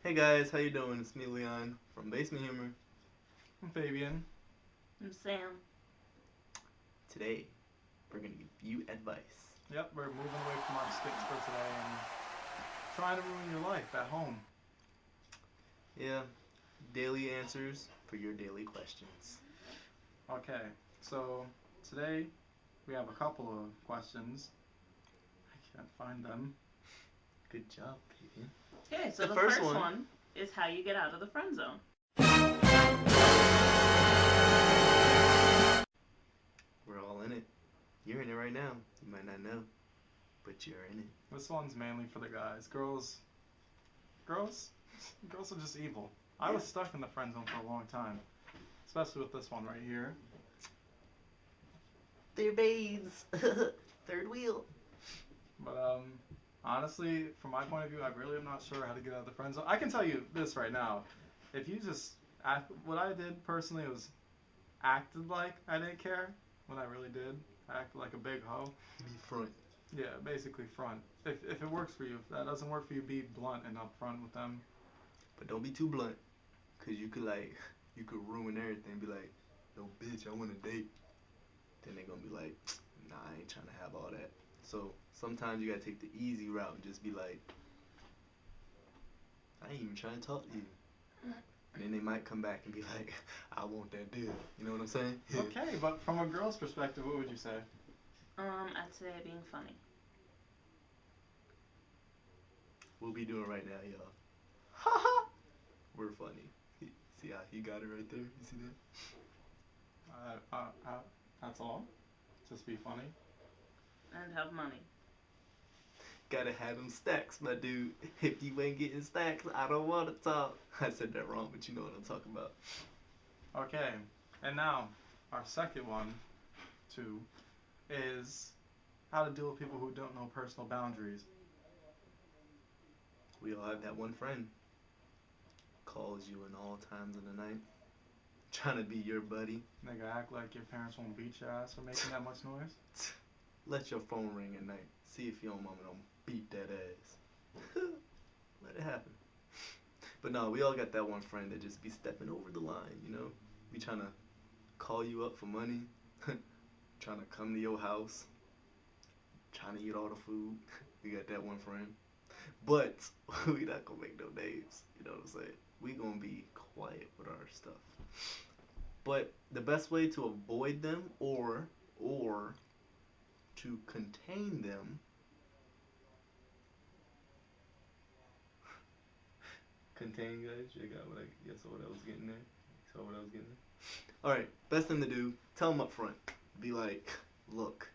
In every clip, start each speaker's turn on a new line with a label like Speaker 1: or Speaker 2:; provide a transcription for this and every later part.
Speaker 1: Hey guys, how you doing? It's me, Leon, from Basement Humor.
Speaker 2: I'm Fabian.
Speaker 3: I'm Sam.
Speaker 1: Today, we're gonna give you advice.
Speaker 2: Yep, we're moving away from our sticks for today and trying to ruin your life at home.
Speaker 1: Yeah, daily answers for your daily questions.
Speaker 2: Okay, so today we have a couple of questions. I can't find them.
Speaker 1: Good job, Fabian.
Speaker 3: Okay, so the first one is how you get out of the friend zone.
Speaker 1: We're all in it. You're in it right now. You might not know, but you're in it.
Speaker 2: This one's mainly for the guys. Girls are just evil. I was stuck in the friend zone for a long time, especially with this one right here.
Speaker 1: They're babes. Third wheel.
Speaker 2: But honestly, from my point of view, I really am not sure how to get out of the friend zone. I can tell you this right now. If you just act, what I did personally was acted like I didn't care when I really did. I acted like a big hoe.
Speaker 1: Be front.
Speaker 2: Yeah, basically front. If it works for you. If that doesn't work for you, be blunt and upfront with them.
Speaker 1: But don't be too blunt, cause you could ruin everything. Be like, no bitch, I want a date. Then they gonna be like, nah, I ain't trying to have all that. So sometimes you gotta take the easy route and just be like, I ain't even trying to talk to you. And then they might come back and be like, I want that deal. You know what I'm saying? Yeah.
Speaker 2: Okay, but from a girl's perspective, what would you say?
Speaker 3: I'd say being funny.
Speaker 1: We'll be doing right now, y'all. Ha ha! We're funny. See how he got it right there? You see that?
Speaker 2: That's all. Just be funny.
Speaker 3: And have money.
Speaker 1: Gotta have them stacks, my dude. If you ain't getting stacks, I don't want to talk. I said that wrong, but you know what I'm talking about.
Speaker 2: Okay, and now our second one, too, is how to deal with people who don't know personal boundaries.
Speaker 1: We all have that one friend. Calls you in all times of the night. Trying to be your buddy.
Speaker 2: Nigga, act like your parents won't beat your ass for making that much noise.
Speaker 1: Let your phone ring at night. See if your mama don't beat that ass. Let it happen. But no, we all got that one friend that just be stepping over the line, you know? Be trying to call you up for money. Trying to come to your house. Trying to eat all the food. We got that one friend. But we not gonna make no names. You know what I'm saying? We gonna be quiet with our stuff. But the best way to avoid them or to contain them. Contain, guys. You got what I guess what I was getting there. Saw what I was getting there. All right. Best thing to do. Tell them up front. Be like, look,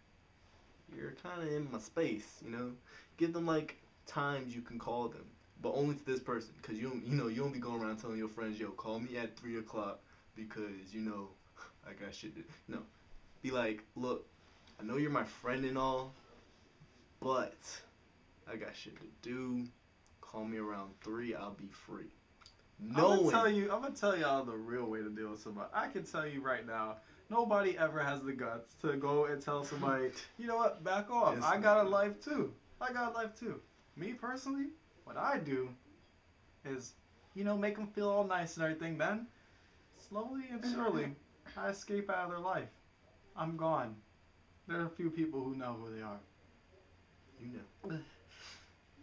Speaker 1: you're kind of in my space. You know. Give them like times you can call them, but only to this person, cause you don't be going around telling your friends, yo, call me at 3 o'clock because you know I got shit to. No. Be like, look, I know you're my friend and all, but I got shit to do. Call me around 3, I'll be free.
Speaker 2: I'm gonna tell y'all the real way to deal with somebody. I can tell you right now, nobody ever has the guts to go and tell somebody, you know what, back off.
Speaker 1: Yes,
Speaker 2: I got a life too. Me personally, what I do is, make them feel all nice and everything. Then, slowly and surely, I escape out of their life. I'm gone. There are a few people who know who they are.
Speaker 1: You know.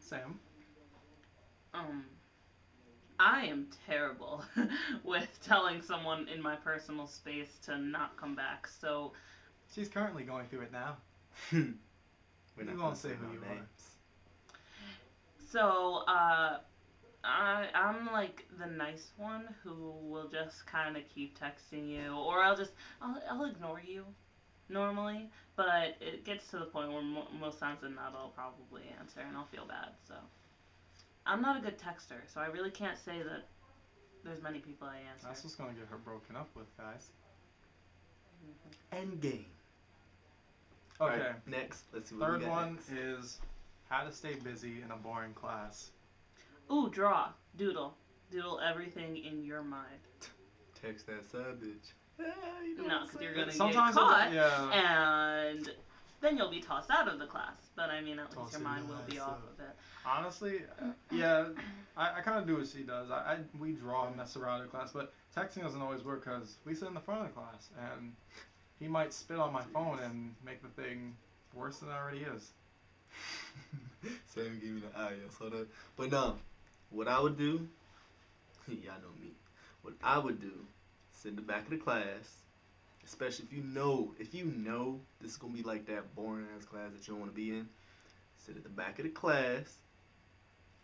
Speaker 2: Sam?
Speaker 3: I am terrible with telling someone in my personal space to not come back, so...
Speaker 2: She's currently going through it now.
Speaker 1: We're not
Speaker 2: gonna say who you
Speaker 1: names.
Speaker 3: So, I'm like the nice one who will just kind of keep texting you, or I'll ignore you normally, but it gets to the point where most times than not I'll probably answer and I'll feel bad, so. I'm not a good texter, so I really can't say that there's many people I answer.
Speaker 2: That's what's gonna get her broken up with, guys.
Speaker 1: End game.
Speaker 2: Okay.
Speaker 1: Right, next, let's see what we
Speaker 2: Third
Speaker 1: got
Speaker 2: one
Speaker 1: next.
Speaker 2: is how to stay busy in a boring class.
Speaker 3: Ooh, draw. Doodle. Doodle everything in your mind.
Speaker 1: Text that side bitch.
Speaker 3: No, because you're going to get
Speaker 2: Sometimes
Speaker 3: caught,
Speaker 2: yeah.
Speaker 3: and then you'll be tossed out of the class. But I mean, at least your
Speaker 2: Tossing
Speaker 3: mind
Speaker 2: your
Speaker 3: will be
Speaker 2: ass
Speaker 3: off
Speaker 2: out.
Speaker 3: of it.
Speaker 2: Honestly, yeah, I kind of do what she does. We draw and mess around in class, but texting doesn't always work because we sit in the front of the class, and he might spit on my phone and make the thing worse than it already is.
Speaker 1: Sam gave me the eye, I saw that. But no, what I would do, y'all know me. What I would do, sit in the back of the class, especially if you know this is gonna be like that boring ass class that you don't want to be in. Sit at the back of the class.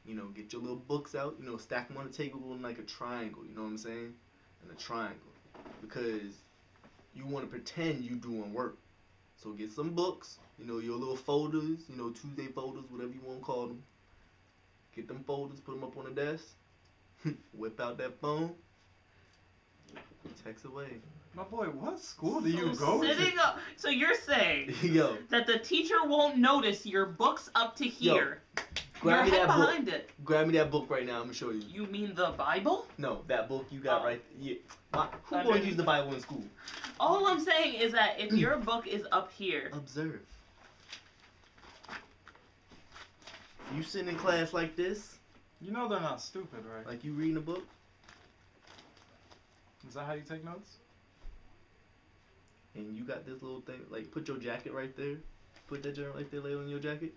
Speaker 1: You know, get your little books out. You know, stack them on the table in like a triangle. You know what I'm saying? In a triangle, because you want to pretend you doing work. So get some books. You know, your little folders. You know, Tuesday folders, whatever you want to call them. Get them folders, put them up on the desk. Whip out that phone. Text away.
Speaker 2: My boy, what school do you go to?
Speaker 3: So you're saying
Speaker 1: Yo,
Speaker 3: that the teacher won't notice your book's up to here.
Speaker 1: grab me
Speaker 3: Your head
Speaker 1: that book.
Speaker 3: behind it.
Speaker 1: Grab me that book right now. I'm gonna show you.
Speaker 3: You mean the Bible?
Speaker 1: No, that book you got right. Yeah. Who
Speaker 3: I
Speaker 1: gonna
Speaker 3: mean-
Speaker 1: use the Bible in school?
Speaker 3: All I'm saying is that if your book is up here,
Speaker 1: Observe. You sitting in class like this,
Speaker 2: You know they're not stupid, right?
Speaker 1: like you reading a book.
Speaker 2: Is that how you take notes?
Speaker 1: And you got this little thing, like put your jacket right there. Put that journal right there, lay on your jacket.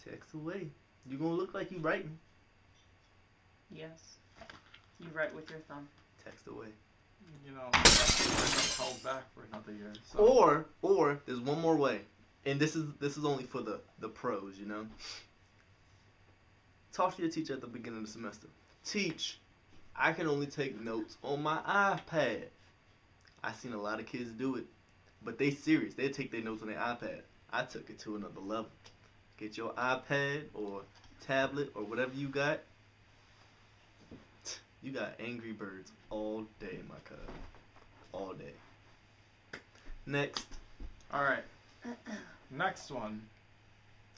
Speaker 1: Text away. You gonna look like you writing.
Speaker 3: yes, you write with your thumb.
Speaker 1: Text away.
Speaker 2: You know, that's held back for another year. So.
Speaker 1: Or there's one more way, and this is only for the pros, you know. Talk to your teacher at the beginning of the semester. Teach, I can only take notes on my iPad. I seen a lot of kids do it, but they serious. They take their notes on their iPad. I took it to another level. Get your iPad or tablet or whatever you got. You got Angry Birds all day, my cuz. All day. Next.
Speaker 2: All right. Next one.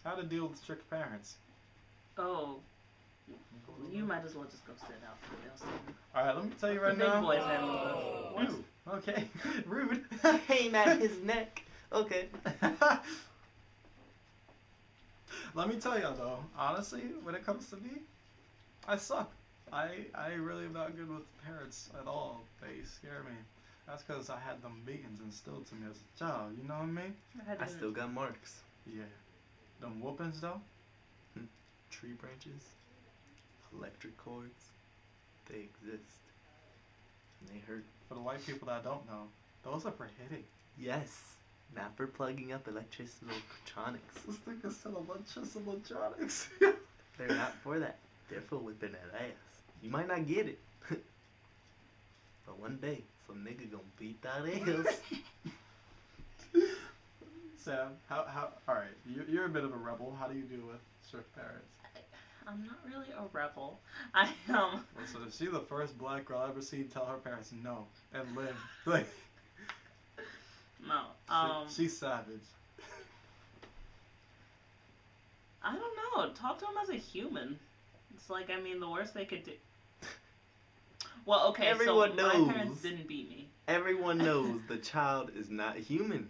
Speaker 2: How to deal with strict parents.
Speaker 3: Oh, you might as well just go sit out for real soon.
Speaker 2: All right, let me tell you right
Speaker 3: The big
Speaker 2: now.
Speaker 3: boys handle it.
Speaker 2: Ooh, okay, rude.
Speaker 1: Aim at his neck. Okay.
Speaker 2: Let me tell you though, honestly, when it comes to me, I suck. I really am not good with parents at all. They scare me. That's because I had them beatings instilled to me as a child. You know what I mean?
Speaker 1: I still got marks.
Speaker 2: Yeah. Them whoopings though.
Speaker 1: Tree branches, electric cords, they exist. And they hurt.
Speaker 2: For the white people that don't know, those are for hitting.
Speaker 1: Yes. Not for plugging up electricity electronics.
Speaker 2: This thing is said electronics.
Speaker 1: They're not for that. They're for whipping that ass. You might not get it. But one day, some nigga gonna beat that ass.
Speaker 2: Sam, how? All right, you're a bit of a rebel. How do you deal with strict parents?
Speaker 3: I'm not really a rebel. I
Speaker 2: Listen, is she the first black girl I've ever seen tell her parents no and live? Like,
Speaker 3: no.
Speaker 2: she's savage.
Speaker 3: I don't know. Talk to him as a human. It's like, I mean, the worst they could do. Well, okay,
Speaker 1: Everyone
Speaker 3: so
Speaker 1: knows.
Speaker 3: my parents didn't beat me.
Speaker 1: Everyone knows the child is not human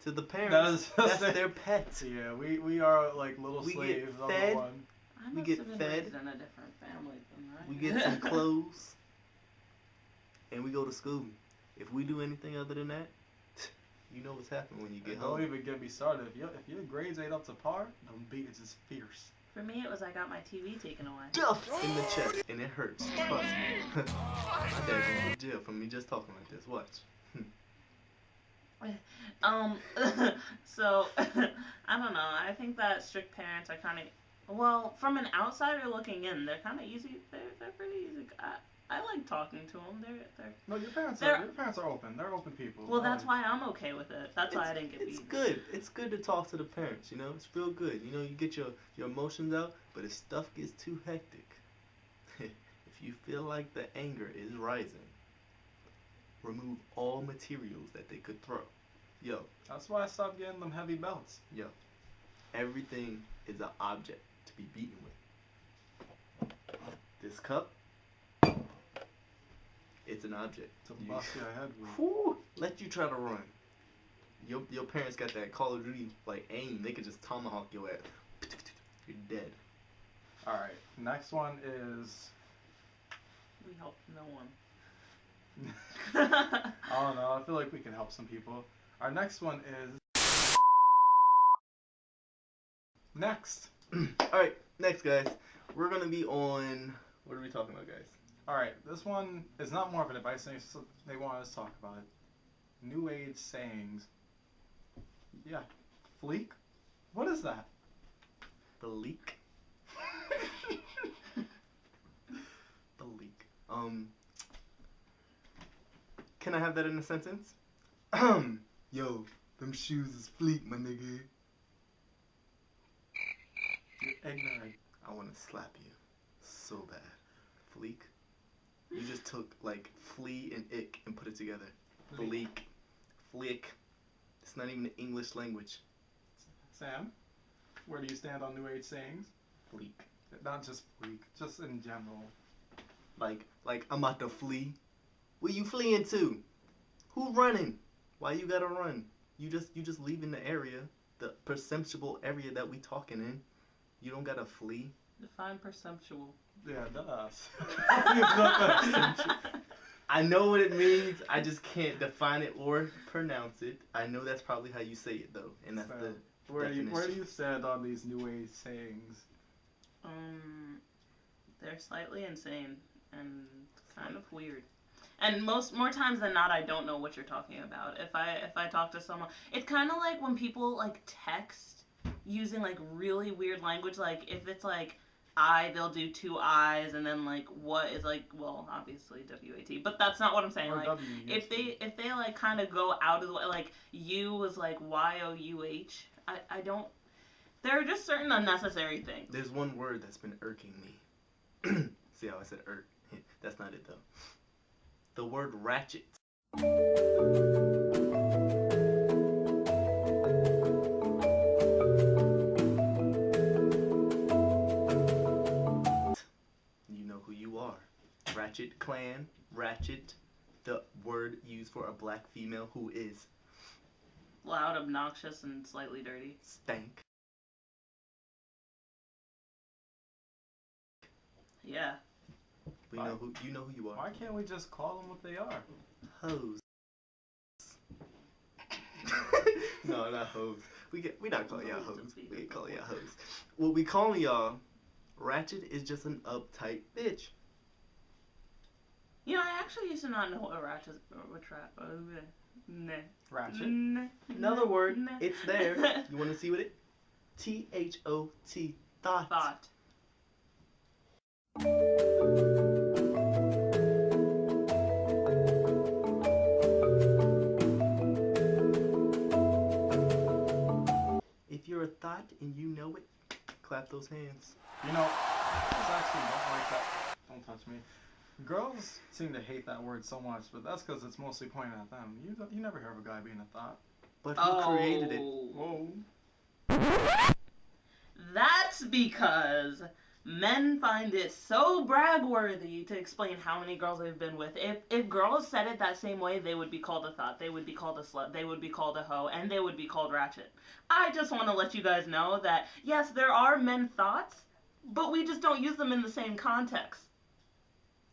Speaker 1: to the parents. That's their pet.
Speaker 2: Yeah, we are like little
Speaker 1: We get
Speaker 2: slaves on
Speaker 1: fed.
Speaker 2: the one.
Speaker 3: I
Speaker 1: We
Speaker 3: must
Speaker 1: get
Speaker 3: have been
Speaker 1: fed.
Speaker 3: raised in a different family than that.
Speaker 1: We get some clothes. And we go to school. If we do anything other than that, you know what's happening when you get
Speaker 2: Don't
Speaker 1: home.
Speaker 2: even get me started. If your grades ain't up to par, them beatings is fierce.
Speaker 3: For me, it was I got my TV taken away.
Speaker 1: Duff in the chest, and it hurts. Trust me. My dad going to jail for me just talking like this. Watch.
Speaker 3: So, I don't know. I think that strict parents are kind of, well, from an outsider looking in, they're kind of easy. They're pretty easy. I like talking to them. They're.
Speaker 2: No, your parents are open. They're open people.
Speaker 3: Well, that's why I'm okay with it. That's why I didn't get beat.
Speaker 1: It's good. It's good to talk to the parents, you know? It's real good. You know, you get your emotions out, but if stuff gets too hectic, if you feel like the anger is rising, remove all materials that they could throw. Yo,
Speaker 2: That's why I stopped getting them heavy belts.
Speaker 1: everything is an object to be beaten with. This cup, it's an object.
Speaker 2: To
Speaker 1: You-
Speaker 2: bust your head with.
Speaker 1: Whew, let you try to run. Your parents got that Call of Duty like aim. They could just tomahawk your ass. You're dead.
Speaker 2: All right. Next one is.
Speaker 3: We help no one.
Speaker 2: I don't know. I feel like we can help some people. Our next one is. Next.
Speaker 1: Alright, next, guys. We're gonna be on. What are we talking about, guys?
Speaker 2: All right. This one is not more of an advice thing. So they want us to talk about it. New age sayings. Yeah. Fleek? What is that?
Speaker 1: The leak? The leak. Can I have that in a sentence? Yo, them shoes is fleek, my nigga.
Speaker 2: You're ignorant.
Speaker 1: I wanna slap you so bad. Fleek? You just took like flea and ick and put it together. Fleek. Fleek. It's not even an English language.
Speaker 2: Sam, where do you stand on new age sayings?
Speaker 1: Fleek.
Speaker 2: Not just fleek, just in general.
Speaker 1: Like I'm about to flee. Where you fleeing to? Who running? Why you gotta run? You just leaving the area, the perceptible area that we talking in. You don't gotta flee.
Speaker 3: Define perceptual.
Speaker 2: Yeah, that's.
Speaker 1: I know what it means. I just can't define it or pronounce it. I know that's probably how you say it though, and that's the
Speaker 2: Where do
Speaker 1: definition.
Speaker 2: you stand on these new age sayings?
Speaker 3: They're slightly insane and kind of weird. And more times than not, I don't know what you're talking about. If I talk to someone, it's kind of like when people like text using like really weird language. Like if it's like they'll do two I's and then like what is like, well, obviously WAT, but that's not what I'm saying.
Speaker 2: Or
Speaker 3: Like
Speaker 2: WUT.
Speaker 3: if they like kind of go out of the way, like U was like YOUH. I don't. There are just certain unnecessary things.
Speaker 1: There's one word that's been irking me. See how I said irk? That's not it though. The word ratchet. You know who you are. Ratchet Clan, Ratchet, the word used for a black female who is
Speaker 3: Loud, obnoxious, and slightly dirty.
Speaker 1: stank.
Speaker 3: Yeah.
Speaker 1: We know who you know who you are.
Speaker 2: Why can't we just call them what they are?
Speaker 1: Hoes. No, not hoes. We not calling y'all hoes. We ain't calling y'all hoes. What we calling y'all, Ratchet is just an uptight bitch.
Speaker 3: You know, I actually used to not know what ratchet. Nah.
Speaker 2: Ratchet.
Speaker 1: Another word. It's there. You want to see what it? THOT. Thought.
Speaker 3: Thought.
Speaker 1: If you're a thought and you know it, clap those hands.
Speaker 2: You know, girls actually don't like that. Don't touch me. Girls seem to hate that word so much, but that's because it's mostly pointed at them. You never hear of a guy being a thought.
Speaker 1: But who created it?
Speaker 2: Whoa.
Speaker 3: That's because men find it so brag-worthy to explain how many girls they've been with. If girls said it that same way, they would be called a thought, they would be called a slut, they would be called a hoe, and they would be called ratchet. I just want to let you guys know that, yes, there are men thoughts, but we just don't use them in the same context.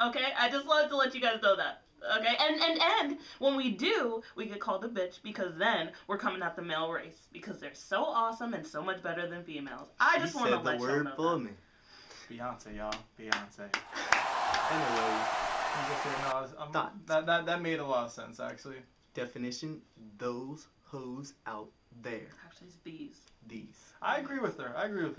Speaker 3: Okay? I just wanted to let you guys know that. Okay? And when we do, we get called a bitch because then we're coming at the male race because they're so awesome and so much better than females. I just want to let y'all know
Speaker 1: the word for
Speaker 3: that.
Speaker 1: me.
Speaker 2: Beyonce, y'all. Beyonce.
Speaker 1: Anyway,
Speaker 2: That made a lot of sense, actually.
Speaker 1: definition: those hoes out there.
Speaker 3: Actually, it's these.
Speaker 1: These.
Speaker 2: I agree with her.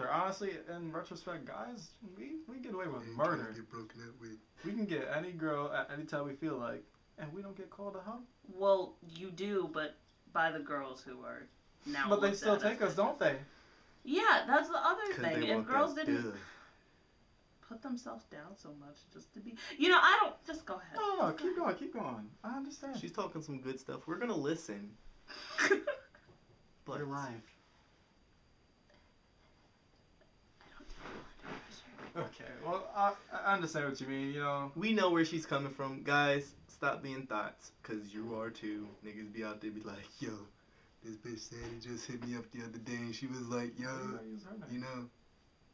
Speaker 2: Honestly, in retrospect, guys, we get away with murder.
Speaker 1: Get broken up with.
Speaker 2: We can get any girl at any time we feel like, and we don't get called a hoe.
Speaker 3: Well, you do, but by the girls who are now.
Speaker 2: But they
Speaker 3: looked
Speaker 2: still
Speaker 3: at
Speaker 2: take
Speaker 3: as
Speaker 2: us, don't they?
Speaker 3: Yeah, that's the other
Speaker 1: 'Cause
Speaker 3: thing.
Speaker 1: they
Speaker 3: If
Speaker 1: want
Speaker 3: girls
Speaker 1: that
Speaker 3: didn't
Speaker 1: good.
Speaker 3: put themselves down so much just to be, I don't. Just go ahead.
Speaker 2: No, keep going. I understand.
Speaker 1: She's talking some good stuff. We're gonna listen. But
Speaker 2: You're live. Okay, well, I understand what you mean,
Speaker 1: we know where she's coming from, guys. Stop being thoughts, cause you are too. Niggas be out there be like, yo, this bitch Sandy just hit me up the other day, and she was like, yo,
Speaker 2: Why you gotta use her name?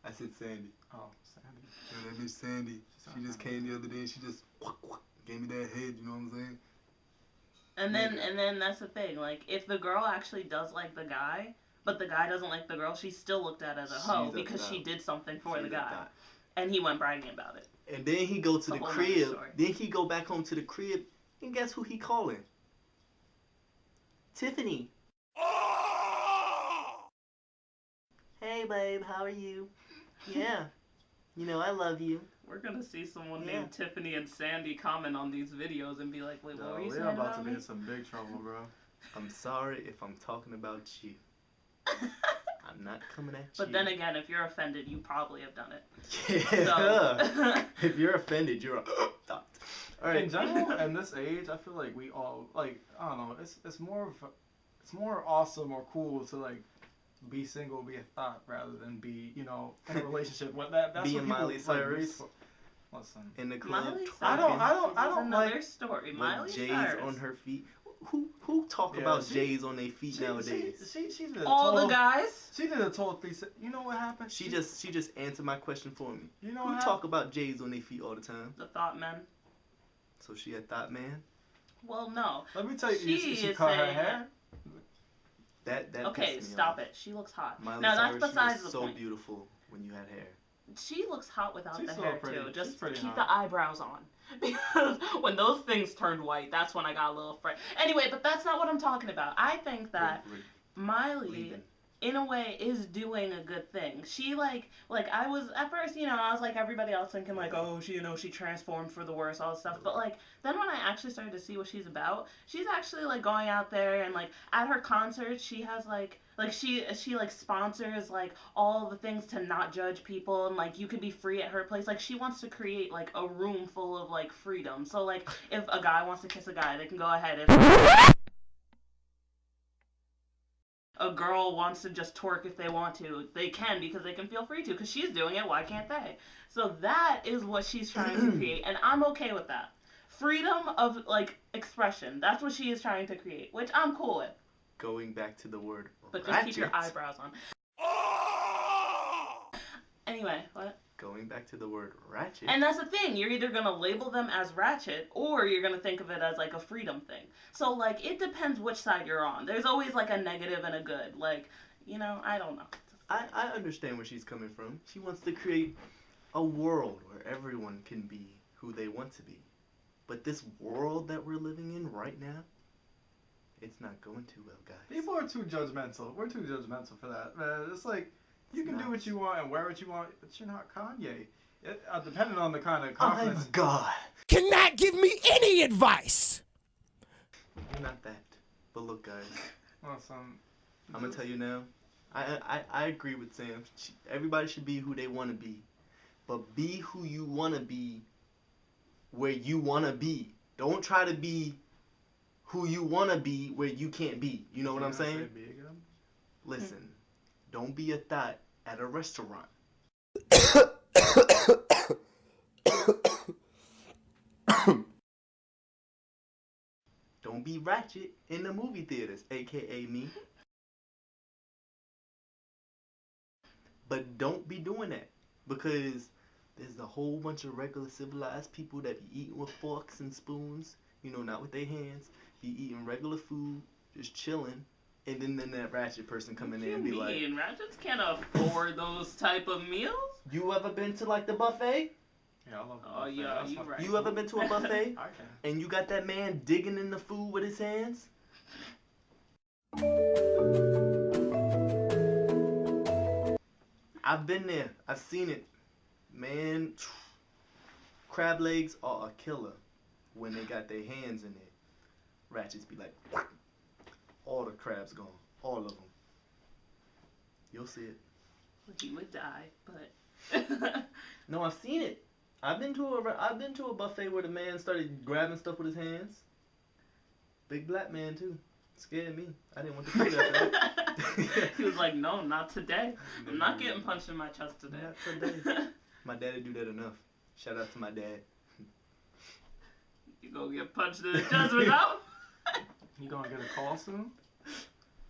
Speaker 1: I said Sandy.
Speaker 2: Oh, Sandy.
Speaker 1: Yeah, that Miss Sandy. She just came the other day and she just gave me that head, you know what I'm saying?
Speaker 3: And then that's the thing. Like, if the girl actually does like the guy, but the guy doesn't like the girl, she's still looked at as a hoe because she did something for the guy. And he went bragging about it.
Speaker 1: And then he go to the crib. Then he go back home to the crib, and guess who he calling? Tiffany. Hey, babe, how are you? Yeah. You know, I love you.
Speaker 3: We're gonna see someone named Tiffany and Sandy comment on these videos and be like, wait, what were you saying
Speaker 2: about me? We're about to
Speaker 3: me?
Speaker 2: be in some big trouble, bro.
Speaker 1: I'm sorry if I'm talking about you. I'm not coming at you.
Speaker 3: But then again, if you're offended, you probably have done
Speaker 1: it.
Speaker 3: Yeah. So.
Speaker 1: If you're offended, you're a all right.
Speaker 2: In general, in this age, I feel like we all, like, I don't know, it's more awesome or cool to, like, be single, be a thought, rather than be, you know, in a relationship. That's
Speaker 1: being
Speaker 2: what people,
Speaker 1: Miley Cyrus.
Speaker 2: Like, listen.
Speaker 1: In the club.
Speaker 3: Miley
Speaker 1: I
Speaker 3: don't like story. Miley
Speaker 1: J's
Speaker 3: Cyrus.
Speaker 1: on her feet. Who talk about J's on their feet nowadays?
Speaker 2: She did
Speaker 3: the guys.
Speaker 2: She did a total 360. You know what happened?
Speaker 1: She just answered my question for me.
Speaker 2: You know
Speaker 1: who talk about J's on their feet all the time?
Speaker 3: The thought men.
Speaker 1: So she a thought man?
Speaker 3: Well, no.
Speaker 2: Let me tell you, she cut her hair.
Speaker 1: That
Speaker 3: okay, stop it. She looks hot.
Speaker 1: Miley
Speaker 3: now
Speaker 1: Cyrus,
Speaker 3: that's besides the
Speaker 1: so
Speaker 3: point.
Speaker 1: beautiful when you had hair.
Speaker 3: She looks hot without the hair
Speaker 2: pretty.
Speaker 3: too. Just keep
Speaker 2: hot.
Speaker 3: the eyebrows on. Because when those things turned white, that's when I got a little afraid. Anyway, but that's not what I'm talking about. I think that Miley, in a way, is doing a good thing. She like I was at first, you know, I was like everybody else thinking like, oh, she transformed for the worse, all this stuff. But like then when I actually started to see what she's about, she's actually like going out there and like at her concerts, she has like she like sponsors like all the things to not judge people, and like you could be free at her place. Like she wants to create like a room full of like freedom. So like if a guy wants to kiss a guy, they can go ahead. If a girl wants to just twerk if they want to, they can, because they can feel free to, because she's doing it, why can't they? So that is what she's trying to create, and I'm okay with that. Freedom of like expression, that's what she is trying to create, which I'm cool with.
Speaker 1: Going back to the word
Speaker 3: but just keep your eyebrows on. Anyway, what?
Speaker 1: Going back to the word ratchet.
Speaker 3: And that's the thing, you're either gonna label them as ratchet, or you're gonna think of it as like a freedom thing. So like, it depends which side you're on. There's always like a negative and a good. Like, you know, I don't know.
Speaker 1: I understand where she's coming from. She wants to create a world where everyone can be who they want to be. But this world that we're living in right now, it's not going too well, guys.
Speaker 2: People are too judgmental. We're too judgmental for that, man. It's like, you can do what you want and wear what you want, but you're not Kanye. Depending on the kind of confidence.
Speaker 1: I'm God.
Speaker 4: Cannot give me any advice.
Speaker 1: You're not that. But look, guys.
Speaker 2: Awesome.
Speaker 1: I'm gonna tell you now. I agree with Sam. Everybody should be who they want to be, but be who you want to be where you want to be. Don't try to be who you want to be where you can't be. You know what I'm saying? Listen, don't be a thought at a restaurant. Don't be ratchet in the movie theaters, aka me. But don't be doing that, because there's a whole bunch of regular civilized people that be eating with forks and spoons, you know, not with their hands, be eating regular food, just chilling, and then that ratchet person coming in and be like,
Speaker 3: ratchets can't afford those type of meals?
Speaker 1: You ever been to like the buffet?
Speaker 2: Yeah, I love the buffet.
Speaker 3: Oh yeah, you right.
Speaker 1: You ever been to a buffet?
Speaker 2: I can.
Speaker 1: And you got that man digging in the food with his hands? I've been there. I've seen it. Man, crab legs are a killer when they got their hands in it. Ratchets be like, all the crabs gone. All of them. You'll see it.
Speaker 3: He would die, but...
Speaker 1: No, I've seen it. I've been to a buffet where the man started grabbing stuff with his hands. Big black man too. Scared me. I didn't want to do that.
Speaker 3: He was like, no, not today. I'm not getting punched in my chest today.
Speaker 1: Not today. My dad'd do that enough. Shout out to my dad.
Speaker 3: You gonna get punched in the chest without?
Speaker 2: You gonna get a call soon?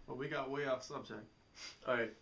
Speaker 2: Well, we got way off subject.
Speaker 1: Alright.